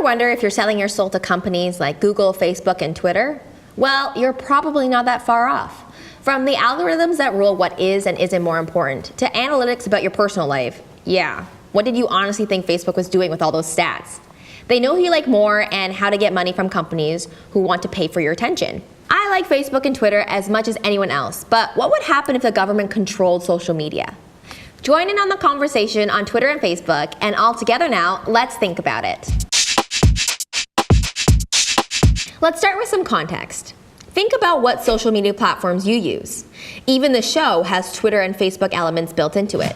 Ever wonder if you're selling your soul to companies like Google, Facebook, and Twitter? Well, you're probably not that far off. From the algorithms that rule what is and isn't more important, to analytics about your personal life, yeah. What did you honestly think Facebook was doing with all those stats? They know who you like more and how to get money from companies who want to pay for your attention. I like Facebook and Twitter as much as anyone else, but what would happen if the government controlled social media? Join in on the conversation on Twitter and Facebook, and all together now, let's think about it. Let's start with some context. Think about what social media platforms you use. Even the show has Twitter and Facebook elements built into it.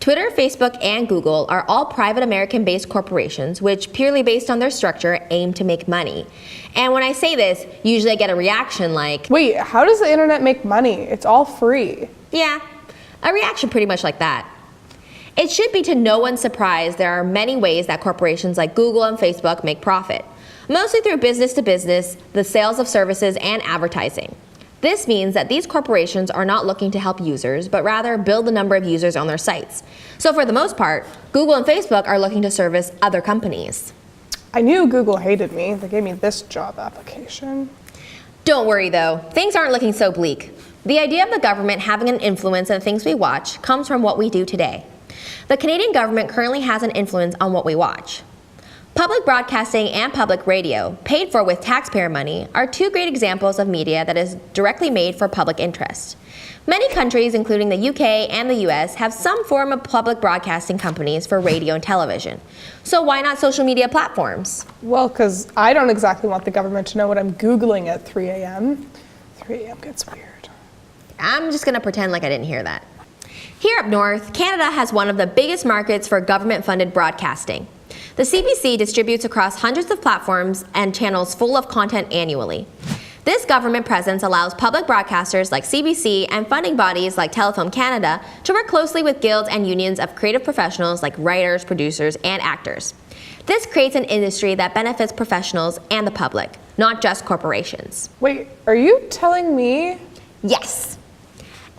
Twitter, Facebook, and Google are all private American-based corporations which, purely based on their structure, aim to make money. And when I say this, usually I get a reaction like, wait, how does the internet make money? It's all free. Yeah, a reaction pretty much like that. It should be to no one's surprise there are many ways that corporations like Google and Facebook make profit, mostly through business to business, the sales of services, and advertising. This means that these corporations are not looking to help users, but rather build the number of users on their sites. So for the most part, Google and Facebook are looking to service other companies. I knew Google hated me. They gave me this job application. Don't worry though, things aren't looking so bleak. The idea of the government having an influence on the things we watch comes from what we do today. The Canadian government currently has an influence on what we watch. Public broadcasting and public radio, paid for with taxpayer money, are two great examples of media that is directly made for public interest. Many countries, including the UK and the US, have some form of public broadcasting companies for radio and television. So why not social media platforms? Well, because I don't exactly want the government to know what I'm Googling at 3 a.m. 3 a.m. gets weird. I'm just going to pretend like I didn't hear that. Here up north, Canada has one of the biggest markets for government-funded broadcasting. The CBC distributes across hundreds of platforms and channels full of content annually. This government presence allows public broadcasters like CBC and funding bodies like Telefilm Canada to work closely with guilds and unions of creative professionals like writers, producers, and actors. This creates an industry that benefits professionals and the public, not just corporations. Wait, are you telling me? Yes.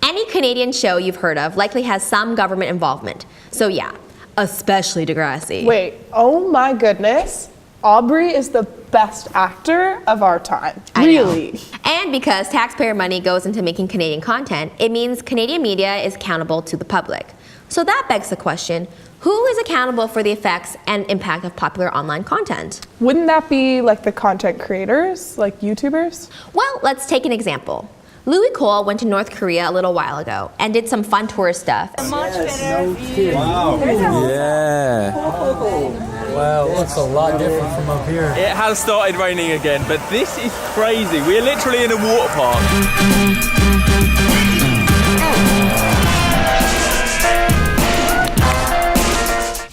Any Canadian show you've heard of likely has some government involvement. So yeah, especially Degrassi. Wait, oh my goodness. Aubrey is the best actor of our time. Really? And because taxpayer money goes into making Canadian content, it means Canadian media is accountable to the public. So that begs the question, who is accountable for the effects and impact of popular online content? Wouldn't that be like the content creators, like YouTubers? Well, let's take an example. Louis Cole went to North Korea a little while ago and did some fun tourist stuff. Much better. No kidding. Wow. Yeah. Wow, it looks a lot different from up here. It has started raining again, but this is crazy. We're literally in a water park.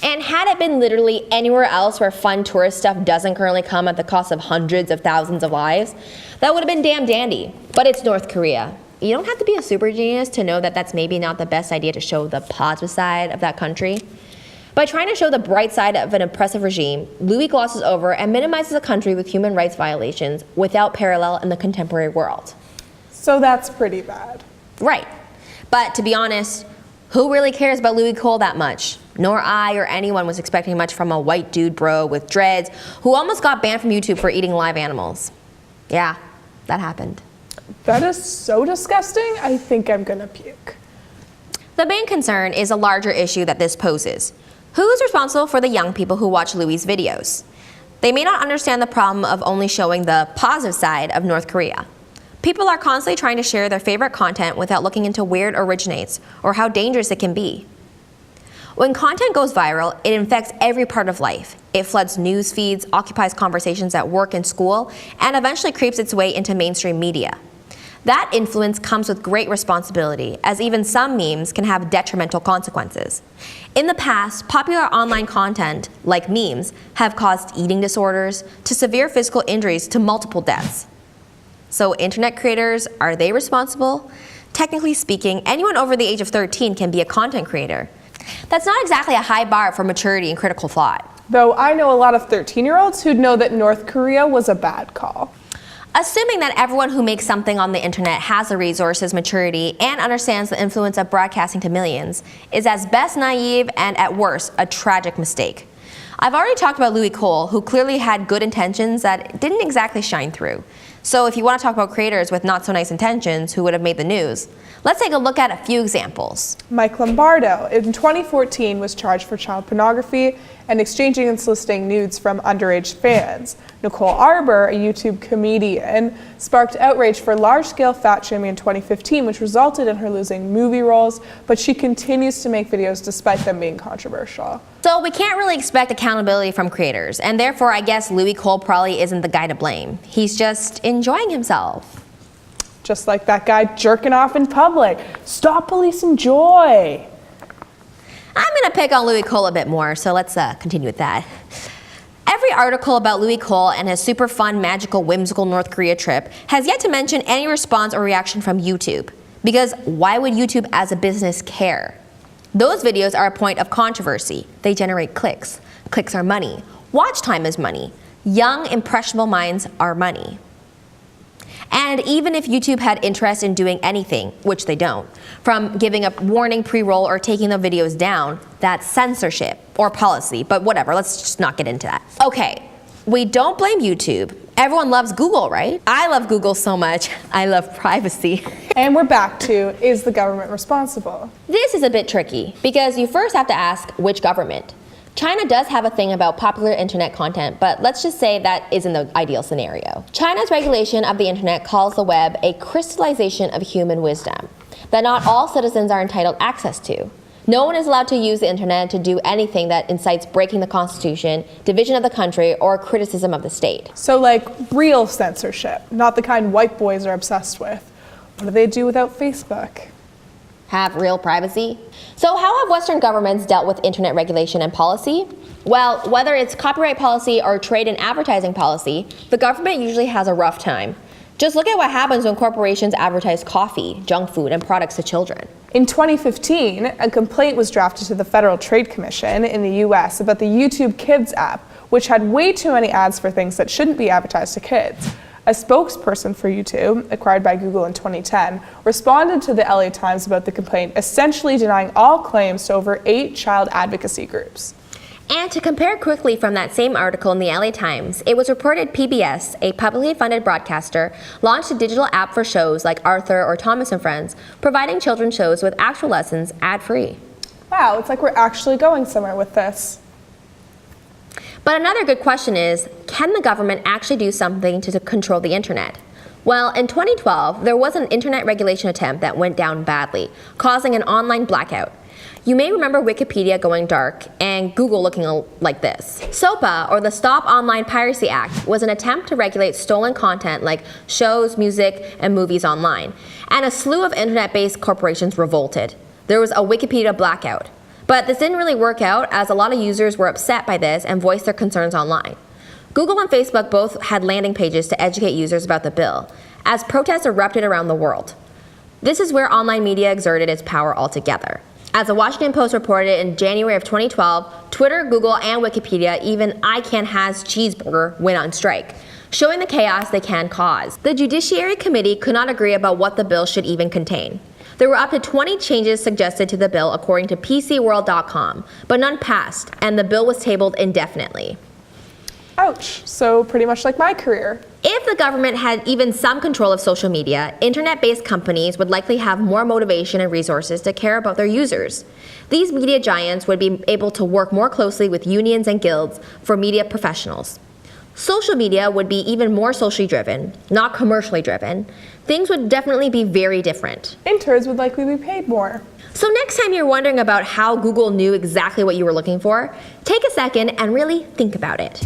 And had it been literally anywhere else where fun tourist stuff doesn't currently come at the cost of hundreds of thousands of lives, that would have been damn dandy. But it's North Korea. You don't have to be a super genius to know that that's maybe not the best idea to show the positive side of that country. By trying to show the bright side of an oppressive regime, Louis glosses over and minimizes a country with human rights violations without parallel in the contemporary world. So that's pretty bad. Right. But to be honest, who really cares about Louis Cole that much? Nor I or anyone was expecting much from a white dude bro with dreads who almost got banned from YouTube for eating live animals. Yeah, that happened. That is so disgusting, I think I'm gonna puke. The main concern is a larger issue that this poses. Who is responsible for the young people who watch Louis' videos? They may not understand the problem of only showing the positive side of North Korea. People are constantly trying to share their favorite content without looking into where it originates or how dangerous it can be. When content goes viral, it infects every part of life. It floods news feeds, occupies conversations at work and school, and eventually creeps its way into mainstream media. That influence comes with great responsibility, as even some memes can have detrimental consequences. In the past, popular online content, like memes, have caused eating disorders to severe physical injuries to multiple deaths. So internet creators, are they responsible? Technically speaking, anyone over the age of 13 can be a content creator. That's not exactly a high bar for maturity and critical thought. Though I know a lot of 13-year-olds who'd know that North Korea was a bad call. Assuming that everyone who makes something on the internet has the resources, maturity, and understands the influence of broadcasting to millions is at best naive and at worst a tragic mistake. I've already talked about Louis Cole, who clearly had good intentions that didn't exactly shine through. So if you want to talk about creators with not so nice intentions who would have made the news, let's take a look at a few examples. Mike Lombardo, in 2014, was charged for child pornography and exchanging and soliciting nudes from underage fans. Nicole Arbor, a YouTube comedian, sparked outrage for large-scale fat shaming in 2015, which resulted in her losing movie roles, but she continues to make videos despite them being controversial. So we can't really expect accountability from creators, and therefore I guess Louis Cole probably isn't the guy to blame. He's just enjoying himself. Just like that guy jerking off in public. Stop policing joy. I'm gonna pick on Louis Cole a bit more, so let's continue with that. Every article about Louis Cole and his super fun, magical, whimsical North Korea trip has yet to mention any response or reaction from YouTube. Because why would YouTube as a business care? Those videos are a point of controversy. They generate clicks. Clicks are money. Watch time is money. Young, impressionable minds are money. And even if YouTube had interest in doing anything, which they don't, from giving a warning pre-roll or taking the videos down, that's censorship or policy, but whatever, let's just not get into that. Okay, we don't blame YouTube. Everyone loves Google, right? I love Google so much, I love privacy. And we're back to, is the government responsible? This is a bit tricky, because you first have to ask which government. China does have a thing about popular internet content, but let's just say that isn't the ideal scenario. China's regulation of the internet calls the web a crystallization of human wisdom that not all citizens are entitled access to. No one is allowed to use the internet to do anything that incites breaking the constitution, division of the country, or criticism of the state. So like real censorship, not the kind white boys are obsessed with. What do they do without Facebook? Have real privacy? So how have Western governments dealt with internet regulation and policy? Well, whether it's copyright policy or trade and advertising policy, the government usually has a rough time. Just look at what happens when corporations advertise coffee, junk food, and products to children. In 2015, a complaint was drafted to the Federal Trade Commission in the US about the YouTube Kids app, which had way too many ads for things that shouldn't be advertised to kids. A spokesperson for YouTube, acquired by Google in 2010, responded to the LA Times about the complaint, essentially denying all claims to over 8 child advocacy groups. And to compare quickly from that same article in the LA Times, it was reported PBS, a publicly funded broadcaster, launched a digital app for shows like Arthur or Thomas and Friends, providing children's shows with actual lessons ad-free. Wow, it's like we're actually going somewhere with this. But another good question is, can the government actually do something to control the internet? Well, in 2012, there was an internet regulation attempt that went down badly, causing an online blackout. You may remember Wikipedia going dark and Google looking like this. SOPA, or the Stop Online Piracy Act, was an attempt to regulate stolen content like shows, music, and movies online. And a slew of internet-based corporations revolted. There was a Wikipedia blackout. But this didn't really work out, as a lot of users were upset by this and voiced their concerns online. Google and Facebook both had landing pages to educate users about the bill, as protests erupted around the world. This is where online media exerted its power altogether. As the Washington Post reported in January of 2012, Twitter, Google, and Wikipedia, even I Can Has Cheeseburger, went on strike, showing the chaos they can cause. The Judiciary Committee could not agree about what the bill should even contain. There were up to 20 changes suggested to the bill according to PCWorld.com, but none passed, and the bill was tabled indefinitely. Ouch, so pretty much like my career. If the government had even some control of social media, internet-based companies would likely have more motivation and resources to care about their users. These media giants would be able to work more closely with unions and guilds for media professionals. Social media would be even more socially driven, not commercially driven. Things would definitely be very different. Interns would likely be paid more. So next time you're wondering about how Google knew exactly what you were looking for, take a second and really think about it.